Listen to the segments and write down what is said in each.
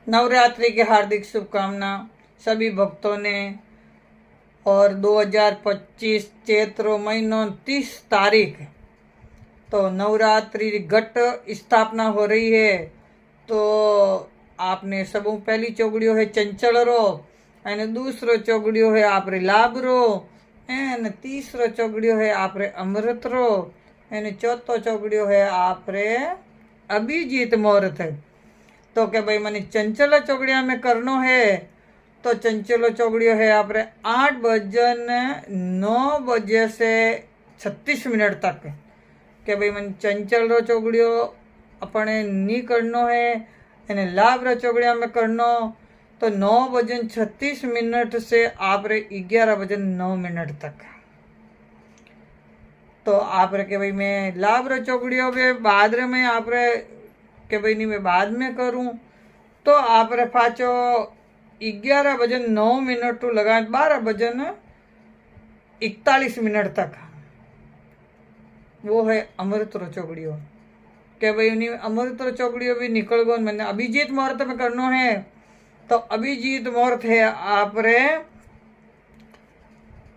नवरात्रि की हार्दिक शुभकामना सभी भक्तों ने। और 2025 चैत्र महीनो 30 तारीख तो नवरात्रि घट स्थापना हो रही है। तो आपने सबू पहली चौगड़ियों है चंचल रो, અને दूसरो चौगड़ियों है आपरे लाभ रो, અને तीसरो चौगड़ियों है आपरे अमृत रो, અને चौथो चौगड़ियों है आपरे अभिजीत मुहूर्त है। तो के भाई मने चंचल चौगड़िया में करनो है तो चंचलो चौगड़ियो है आपरे 8:09 से 36 तक के भाई मन चंचल रो चौगड़ियो अपने नी करनो है। અને લાભ रो चौगड़िया में करनो तो 9:36 से आपरे 11:09 तक। तो आप के भाई मैं लाभ रो चौगड़ियो में बाद में आप के भाई नहीं मैं बाद में करूँ तो आप पाचो 11:09 टू लगा 12:41 तक वो है अमृत रो चौगड़ियो के भाई उन्हीं अमृत रो चौगड़ियो भी निकल गो। मैंने अभिजीत मुहूर्त में करनो है तो अभिजीत मुहूर्त है आप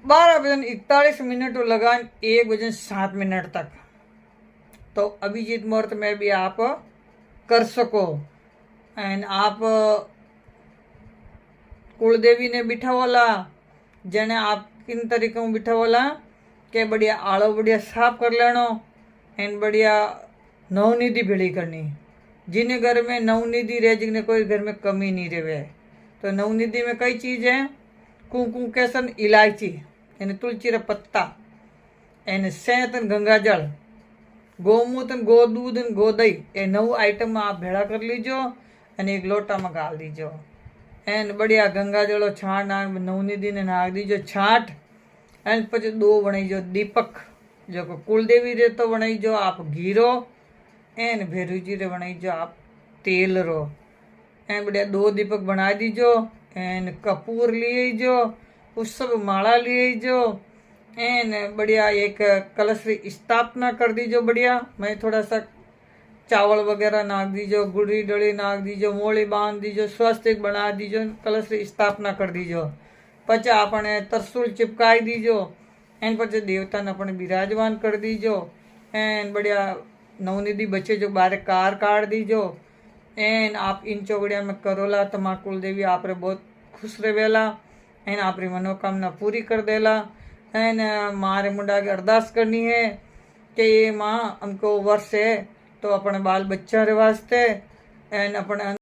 12:41 टू लगा 1:07 तक। तो अभिजीत मुहूर्त में भी आप कर सको। एंड आप कुलदेवी ने बिठावला जने आप किन तरीके में बिठावला के बढ़िया आड़ो बढ़िया साफ कर लेनो एंड बढ़िया नवनिधि भेड़ी करनी। जिन्हें घर में नवनिधि रहे जिन्हें कोई घर में कमी नहीं रहे। तो नवनिधि में कई चीज है कुंकु केसन इलायची यानी तुलसी रा पत्ता एने सेंत गंगाजल गोमूत्र गोदूध गोदई ए 9 आइटम आप भेड़ा कर लीजो અને एक लोटा में गाल दीजो। एन बढ़िया गंगाजलो छाट नवनिधि ने नाख दीजो छाट एन पछी 2 बनाईजो दीपक जो कुलदेवी रे तो बनाईजो आप घीरो एन भेरूजी रे बनाईजो आप तेल रो। एन बढ़िया 2 दीपक बना दीजो एन कपूर लीजो पुष्प माला लीजो एन बढ़िया एक कलश की स्थापना कर दीजो। बढ़िया मैं थोड़ा सा चावल वगैरह नाख दीजो गुड़ी डली नाख दीजो मोली बांध दीजो स्वस्तिक बना दीजो कलश की स्थापना कर दीजो। पचा अपने तरसूल चिपकाई दीजो एन पचे देवता ने अपने विराजमान कर दीजो। एन बढ़िया नवनिधि बचे जो बारे कार काट दीजो। एन आप इन चौगड़िया में करोला तो माँ कुलदेवी आप बहुत खुश रहेला एन आपरी मनोकामना पूरी कर देला। एन मारे मुंडा की अरदास करनी है कि ये माँ हमको वर्ष है तो अपने बाल बच्चा रे वास्ते एन अपने